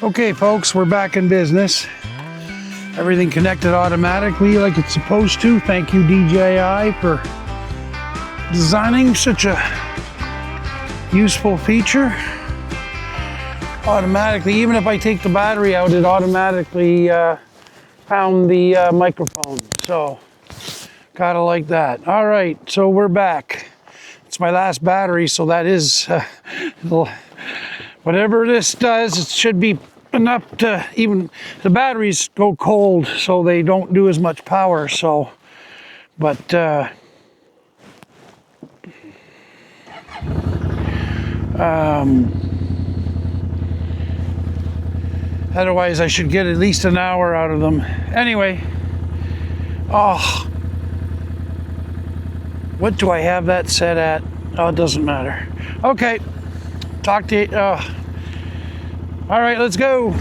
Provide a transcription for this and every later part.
Okay folks, we're back in business. Everything connected automatically like it's supposed to. Thank you DJI for designing such a useful feature. Automatically, even if I take the battery out, it automatically found the microphone. So, gotta like that. All right, so we're back. It's my last battery, so that is, whatever this does, it should be enough to even, the batteries go cold, so they don't do as much power, so, but, otherwise I should get at least an hour out of them. Anyway, oh, what do I have that set at? Oh, it doesn't matter. Okay, talk to you. All right, let's go.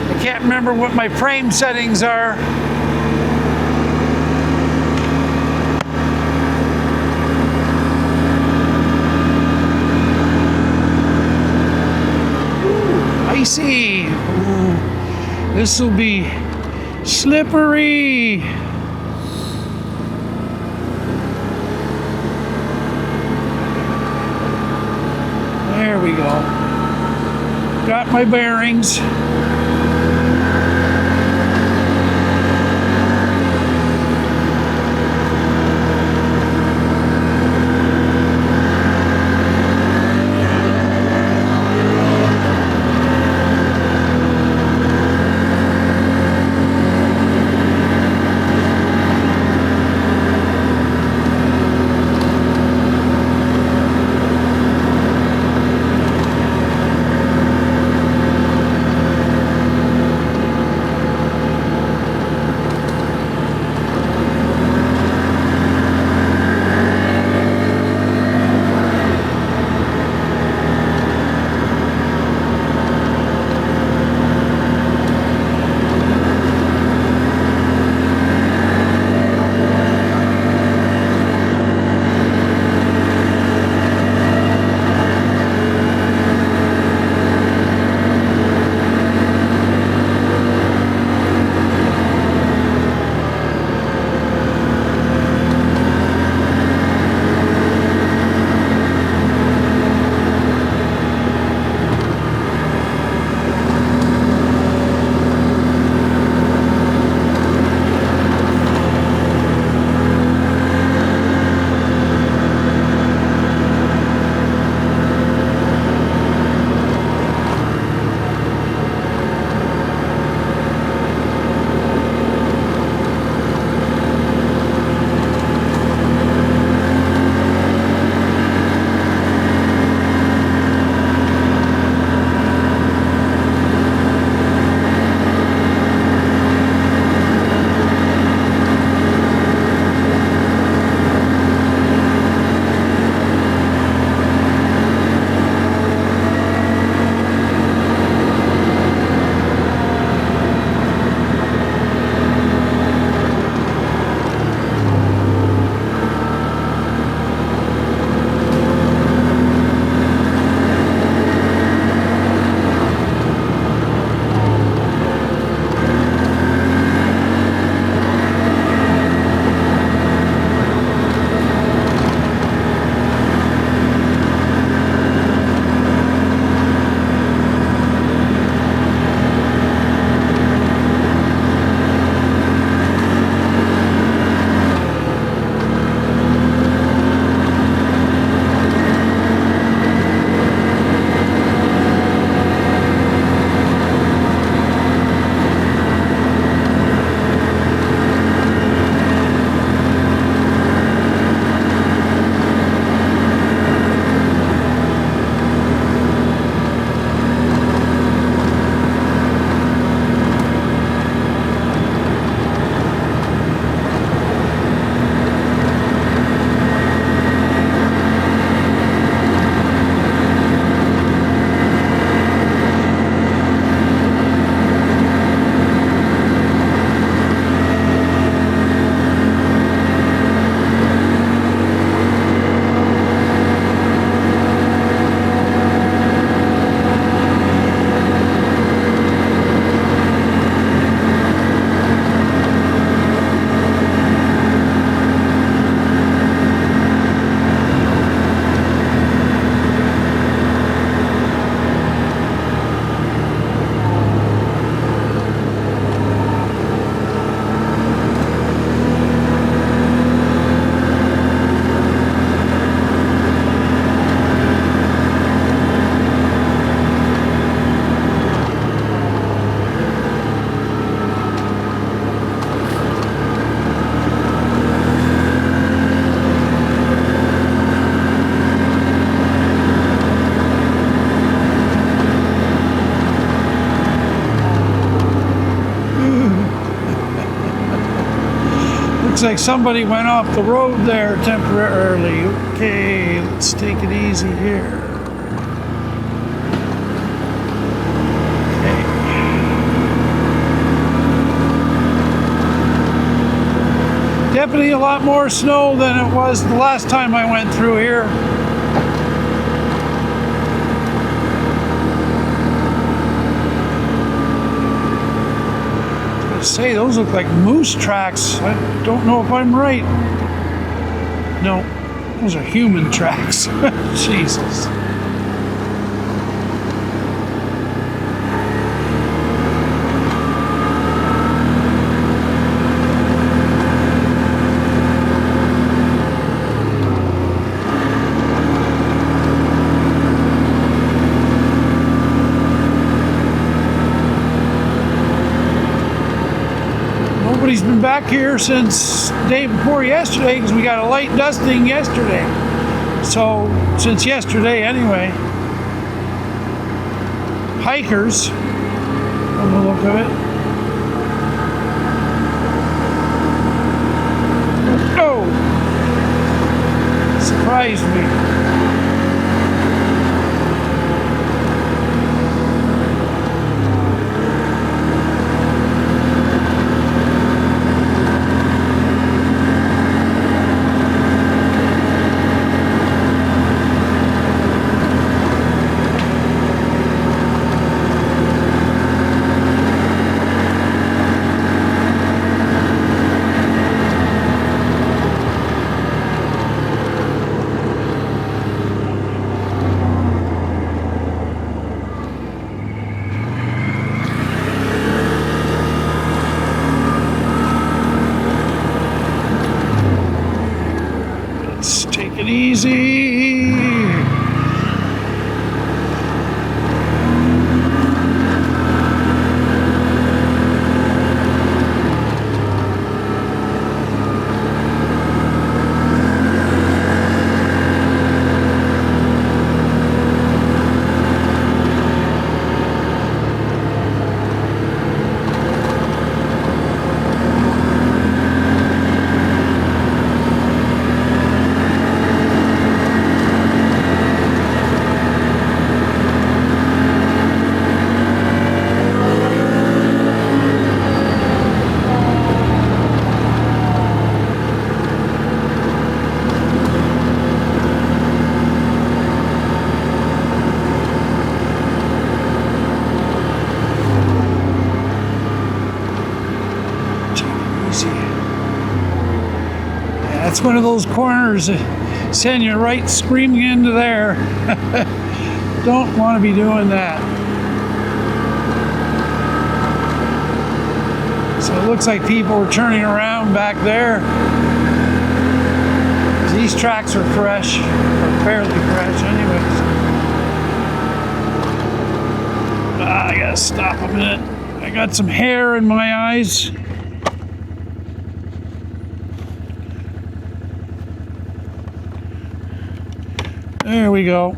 I can't remember what my frame settings are. Icy. This will be slippery. There we go. Got my bearings. like somebody went off the road there temporarily. Okay, let's take it easy here. Okay. Definitely a lot more snow than it was the last time I went through here. Say those look like moose tracks. I don't know if I'm right. No, those are human tracks. Jesus. Nobody's been back here since the day before yesterday because we got a light dusting yesterday. So, since yesterday anyway. Hikers, from the look of it. Oh! Surprised me. Take it easy. That's one of those corners that send you right screaming into there. Don't want to be doing that. So it looks like people are turning around back there. These tracks are fresh, or fairly fresh anyways. I gotta stop a minute. I got some hair in my eyes. There we go.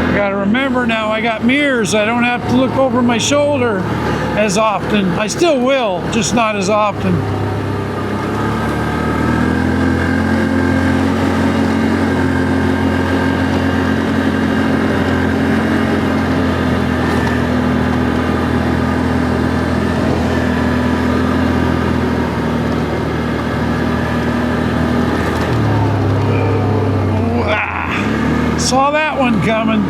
I gotta remember now, I got mirrors. I don't have to look over my shoulder as often. I still will, just not as often. Saw that one coming.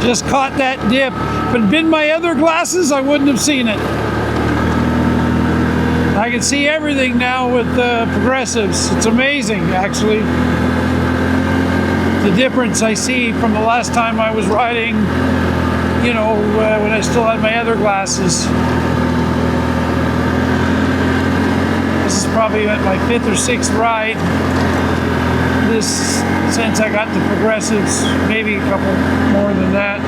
Just caught that dip. If it had been my other glasses, I wouldn't have seen it. I can see everything now with the progressives. It's amazing, actually. The difference I see from the last time I was riding, you know, when I still had my other glasses. This is probably my 5th or 6th ride. This, since I got the progressives, maybe a couple more than that.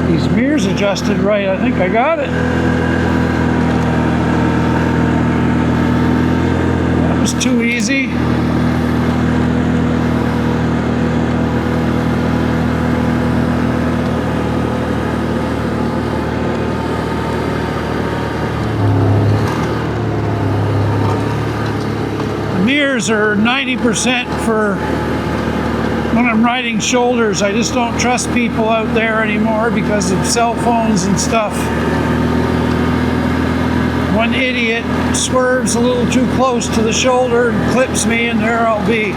These mirrors are adjusted right. I think I got it. That was too easy. Mirrors are 90% for when I'm riding shoulders. I just don't trust people out there anymore because of cell phones and stuff. One idiot swerves a little too close to the shoulder and clips me, and there I'll be.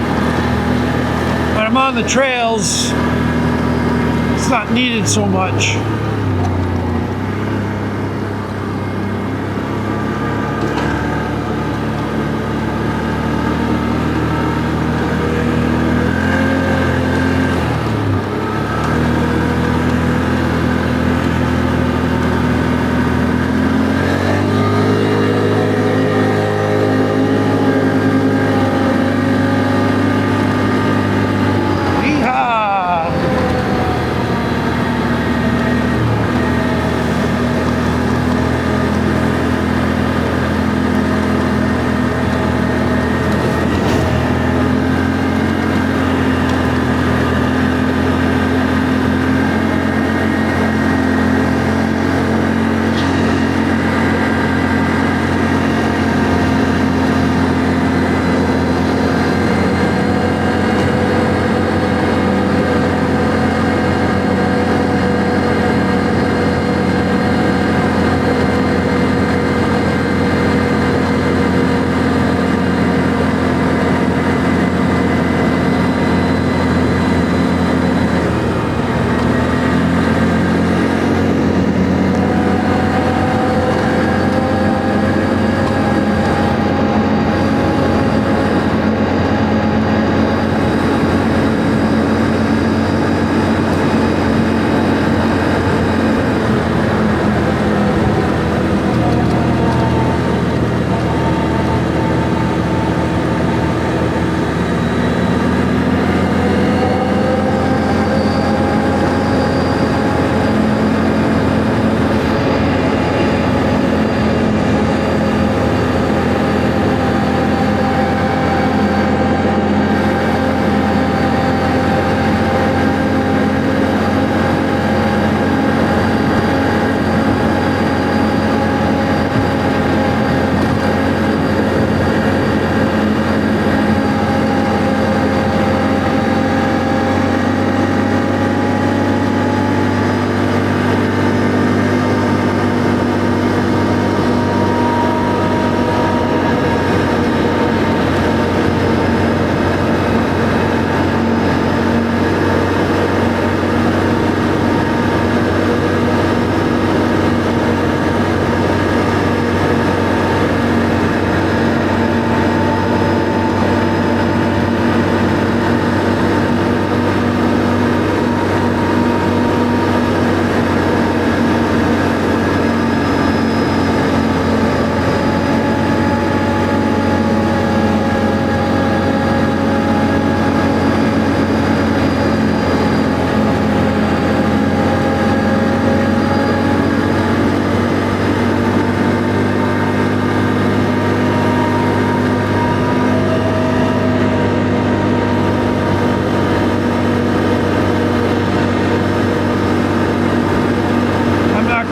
When I'm on the trails, it's not needed so much.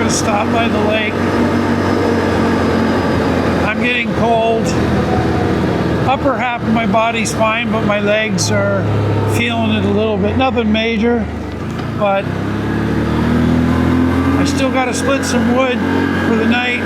Stop by the lake. I'm getting cold. Upper half of my body's fine, but my legs are feeling it a little bit. Nothing major, but I still got to split some wood for the night.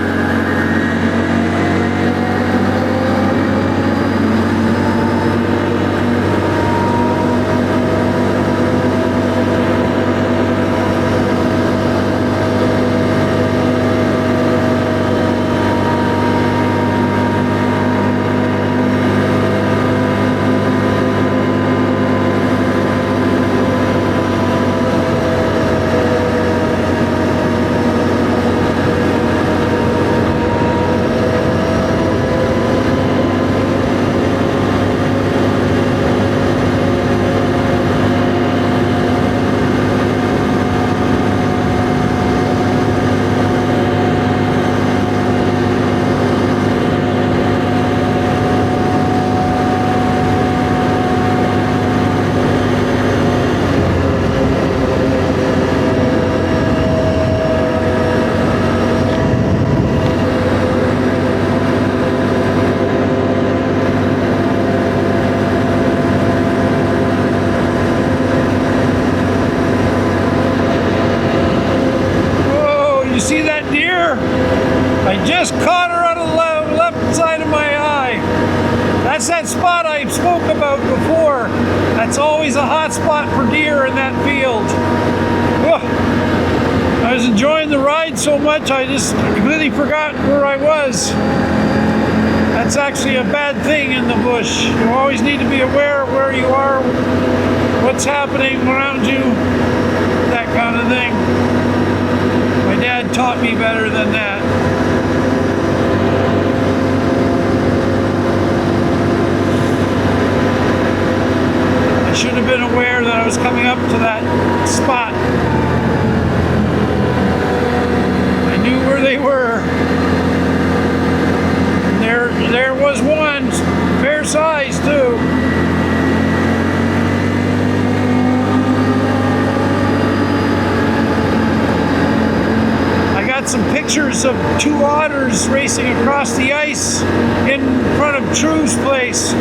I just caught her on the left side of my eye. That's that spot I spoke about before. That's always a hot spot for deer in that field. Ugh. I was enjoying the ride so much I just completely forgot where I was. That's actually a bad thing in the bush. You always need to be aware of where you are, what's happening around you, that kind of thing. My dad taught me better than that. I should have been aware that I was coming up to that spot. I knew where they were. There was one, fair size too. I got some pictures of two otters racing across the ice in front of True's place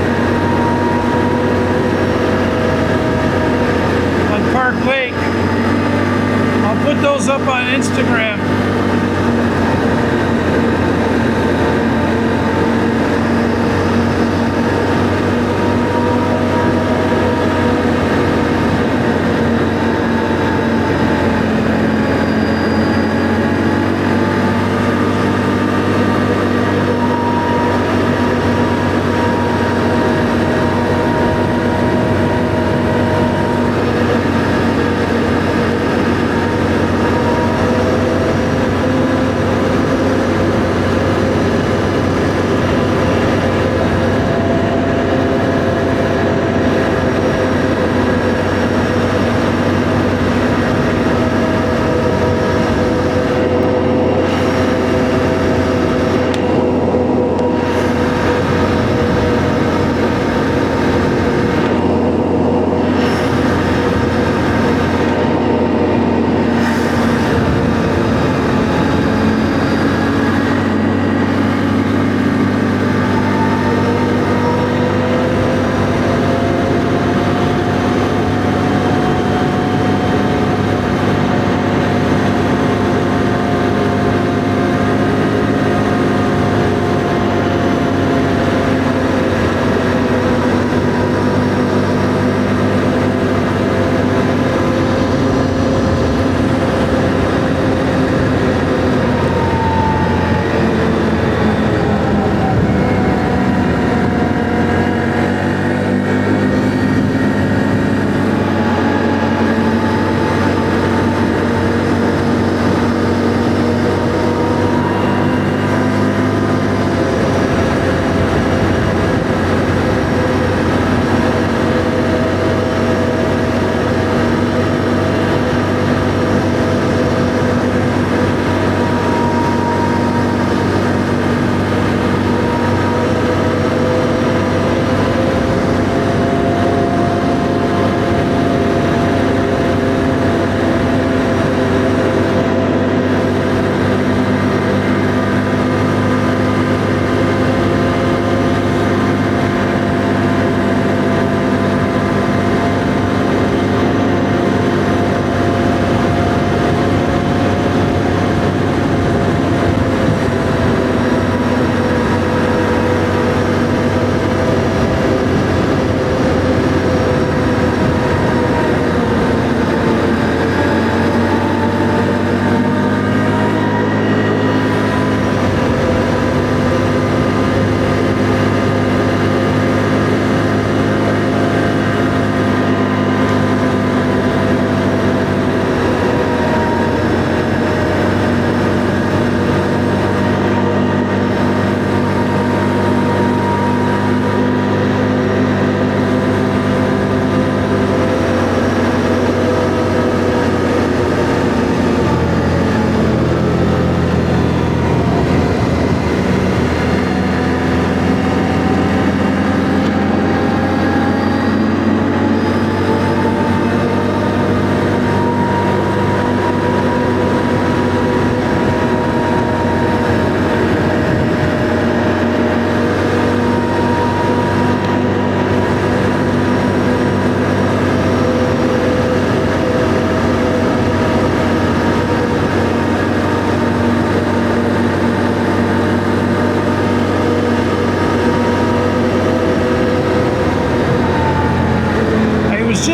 on Park Lake. I'll put those up on Instagram.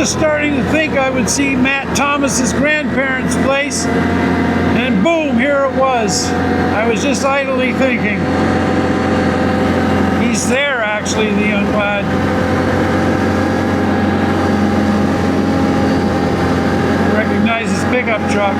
just starting to think I would see Matt Thomas's grandparents' place, and boom, here it was. I was just idly thinking. He's there, actually, the young lad. I recognize his pickup truck.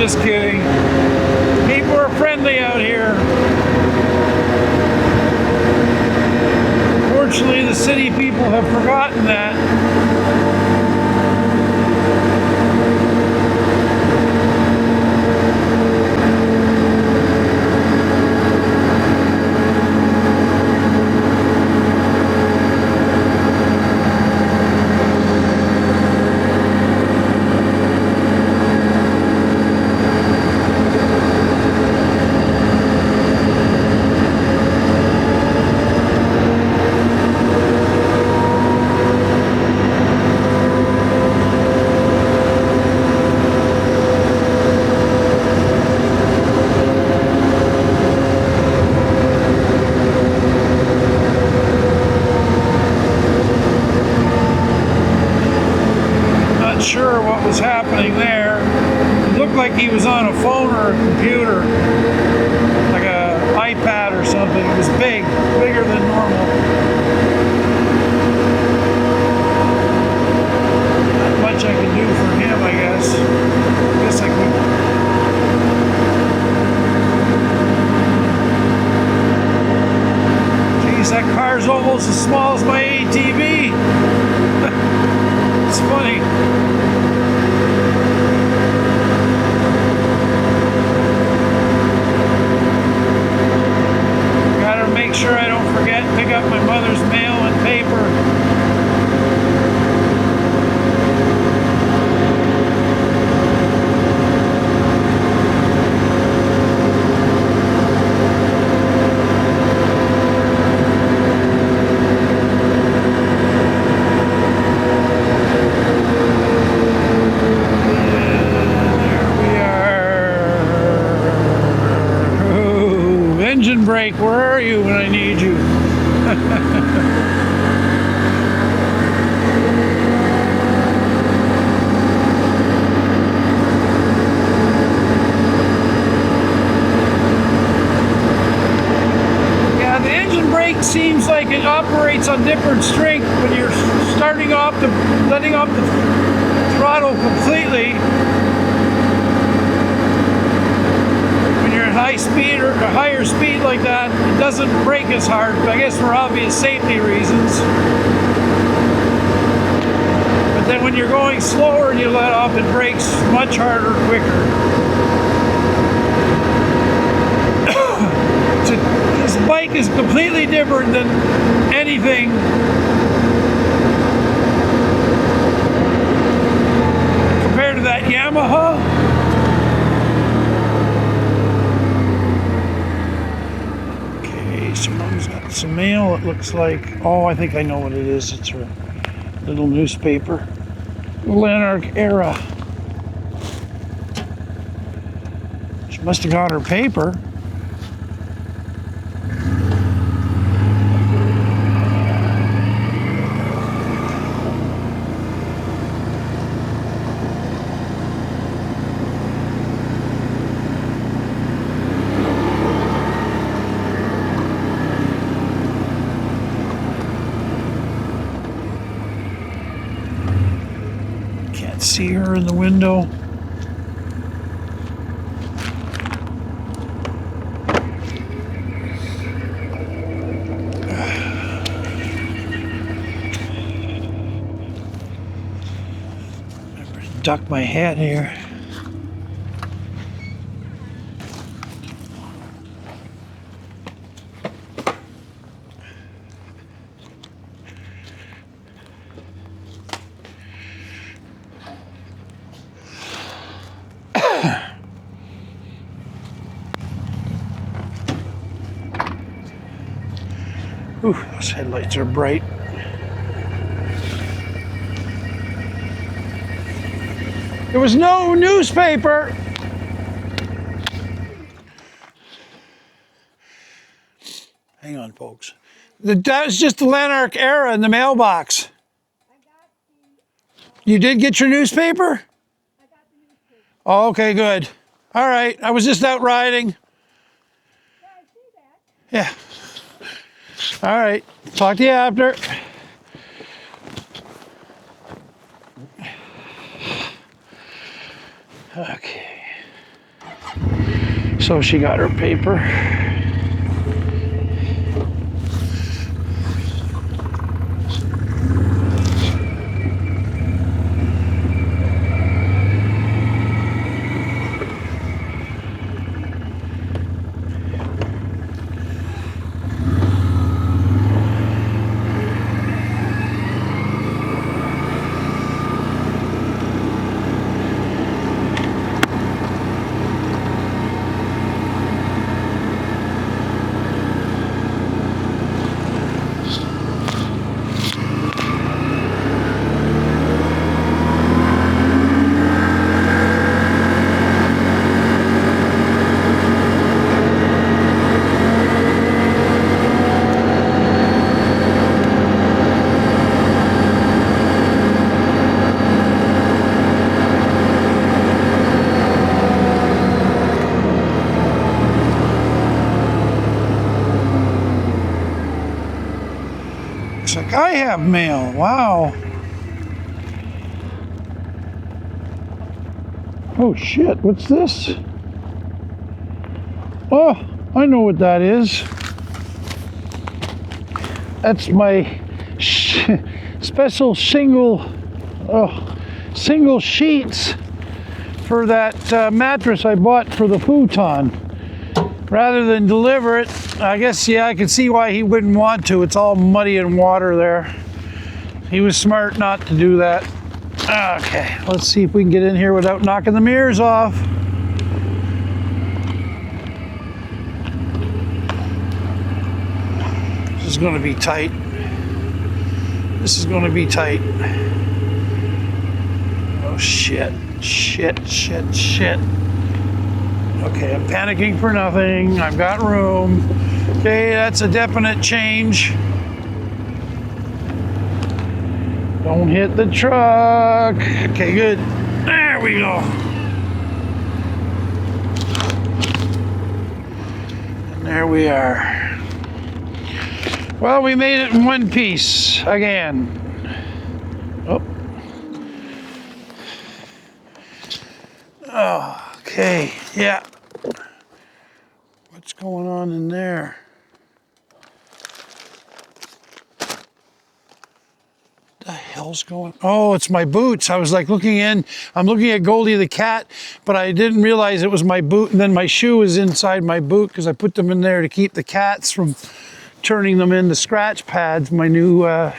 just kidding. People are friendly out here. Fortunately, the city people have forgotten that. Sure what was happening there. It looked like he was on a phone or a computer, like a iPad or something. It was big, bigger than normal. Not much I could do for him, I guess. I guess I could. Geez, that car's almost as small as my ATV. It's funny. Gotta make sure I don't forget to pick up my mother's mail and paper. There we are. on different strength when you're starting off the, letting off the throttle completely. When you're at high speed or higher speed like that, it doesn't brake as hard, I guess for obvious safety reasons. But then when you're going slower and you let off, it brakes much harder, quicker. This bike is completely different than anything compared to that Yamaha. Okay, so mom's got some mail, it looks like. Oh, I think I know what it is. It's her little newspaper. Lanark Era. She must have got her paper. See her in the window. I better duck my head here. Ooh, those headlights are bright. There was no newspaper. Hang on, folks. That was just the Lanark Era in the mailbox. You did get your newspaper? Oh, okay, good. All right, I was just out riding. Yeah. All right, talk to you after. Okay. So she got her paper. Looks like I have mail. Wow. Oh shit, what's this? Oh, I know what that is. That's my special single sheets for that mattress I bought for the futon. Rather than deliver it, I guess, yeah, I can see why he wouldn't want to. It's all muddy and water there. He was smart not to do that. Okay, let's see if we can get in here without knocking the mirrors off. This is going to be tight. This is going to be tight. Oh, shit. Shit, shit, shit. Okay, I'm panicking for nothing. I've got room. Okay, that's a definite change. Don't hit the truck. Okay, good. There we go. And there we are. Well, we made it in one piece again. Oh. Oh, okay, yeah. What's going on in there? The hell's going? Oh, it's my boots. I was like looking in. I'm looking at Goldie the cat, but I didn't realize it was my boot. And then my shoe is inside my boot because I put them in there to keep the cats from turning them into scratch pads. My new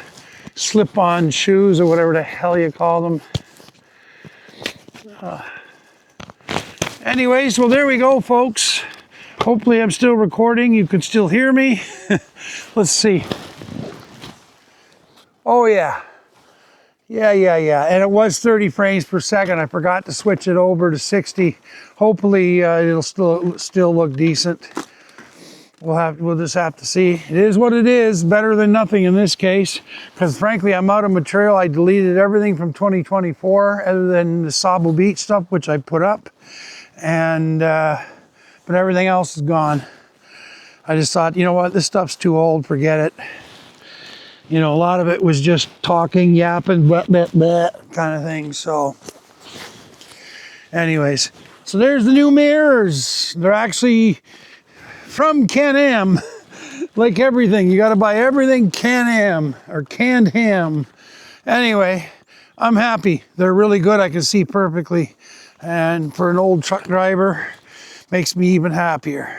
slip-on shoes or whatever the hell you call them. Anyways, well, there we go, folks. Hopefully I'm still recording. You can still hear me. Let's see. Oh, yeah. Yeah. And it was 30 frames per second. I forgot to switch it over to 60. Hopefully it'll still look decent. We'll just have to see. It is what it is. Better than nothing in this case. Because frankly, I'm out of material. I deleted everything from 2024 other than the Sabo Beach stuff, which I put up. And but everything else is gone. I just thought, you know what, this stuff's too old, forget it. You know, a lot of it was just talking, yapping, blah, blah, blah, kind of thing. So anyways, so there's the new mirrors. They're actually from Can-Am. Like everything, you got to buy everything Can-Am or canned ham. Anyway, I'm happy. They're really good. I can see perfectly. And for an old truck driver, makes me even happier.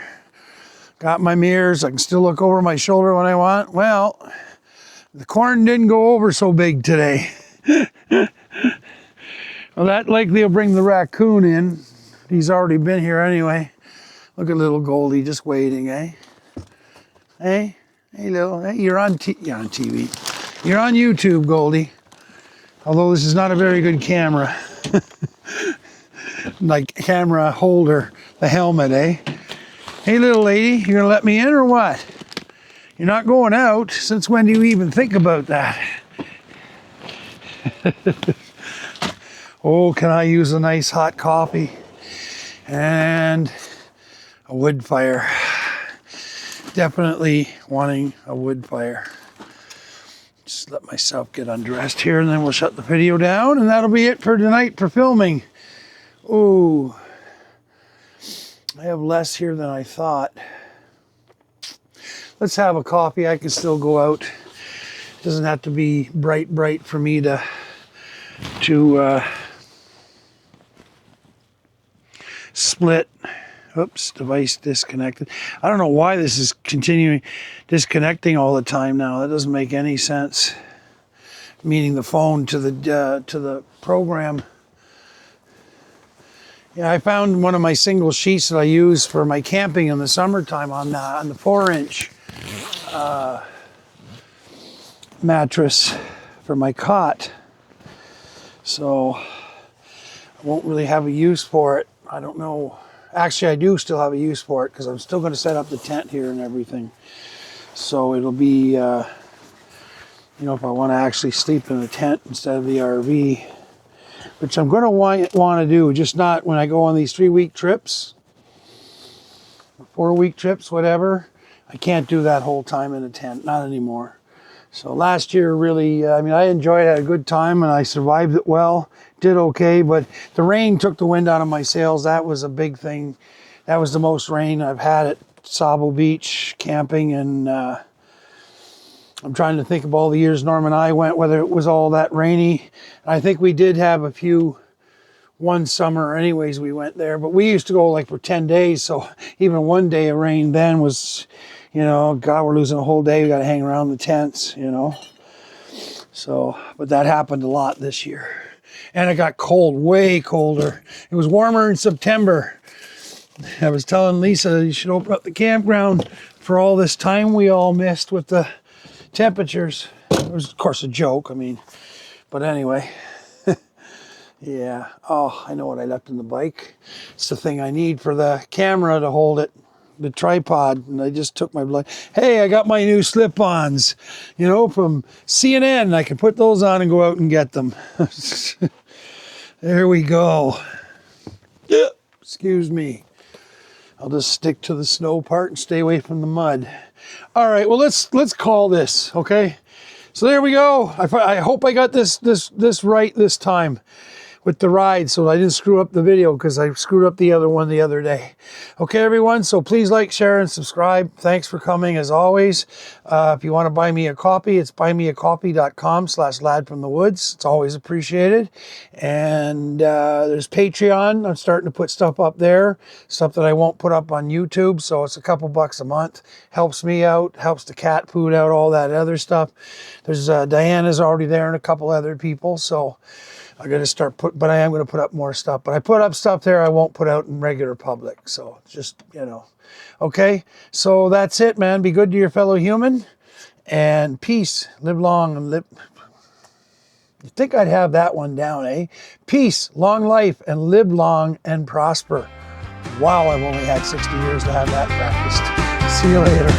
Got my mirrors. I can still look over my shoulder when I want. Well, the corn didn't go over so big today. Well, that likely will bring the raccoon in. He's already been here anyway. Look at little Goldie just waiting, eh? Hey, little, hey, you're on TV. You're on YouTube, Goldie. Although this is not a very good camera. Like camera holder, the helmet, eh? Hey, little lady, you gonna let me in or what? You're not going out. Since when do you even think about that? Oh, can I use a nice hot coffee and a wood fire? Definitely wanting a wood fire. Just let myself get undressed here and then we'll shut the video down and that'll be it for tonight for filming. Oh, I have less here than I thought. Let's have a coffee. I can still go out. It doesn't have to be bright for me to split. Oops, device disconnected. I don't know why this is continuing disconnecting all the time now. That doesn't make any sense. Meaning the phone to the program. Yeah, I found one of my single sheets that I use for my camping in the summertime on the 4-inch mattress for my cot. So I won't really have a use for it. I don't know. Actually, I do still have a use for it because I'm still going to set up the tent here and everything. So it'll be, you know, if I want to actually sleep in a tent instead of the RV, which I'm going to want to do, just not when I go on these 3-week trips, 4-week trips, whatever. I can't do that whole time in a tent, not anymore. So last year really, I mean, I enjoyed it, had a good time, and I survived it well, did okay, but the rain took the wind out of my sails. That was a big thing. That was the most rain I've had at Sabo Beach camping, and I'm trying to think of all the years Norm and I went, whether it was all that rainy. I think we did have a few, one summer anyways we went there, but we used to go like for 10 days. So even one day of rain then was, you know, God, we're losing a whole day. We got to hang around the tents, you know. So, but that happened a lot this year. And it got cold, way colder. It was warmer in September. I was telling Lisa you should open up the campground for all this time we all missed with the temperatures. It was, of course, a joke, I mean, but anyway. Yeah. Oh, I know what I left in the bike. It's the thing I need for the camera to hold it, the tripod, and I just took my blood. Hey, I got my new slip-ons, you know, from CNN. I can put those on and go out and get them. There we go. Excuse me. I'll just stick to the snow part and stay away from the mud. All right, well, let's call this, okay? So there we go. I hope I got this right this time with the ride, so I didn't screw up the video because I screwed up the other one the other day. Okay, everyone, so please like, share, and subscribe. Thanks for coming, as always. If you want to buy me a copy, it's buymeacoffee.com/ladfromthewoods. It's always appreciated. And there's Patreon. I'm starting to put stuff up there, stuff that I won't put up on YouTube, so it's a couple bucks a month. Helps me out, helps the cat food out, all that other stuff. There's Diana's already there and a couple other people, so I'm going to start but I am going to put up more stuff. But I put up stuff there I won't put out in regular public. So just, you know. Okay, so that's it, man. Be good to your fellow human. And peace. Live long and live. You'd think I'd have that one down, eh? Peace, long life, and live long and prosper. Wow, I've only had 60 years to have that practiced. See you later.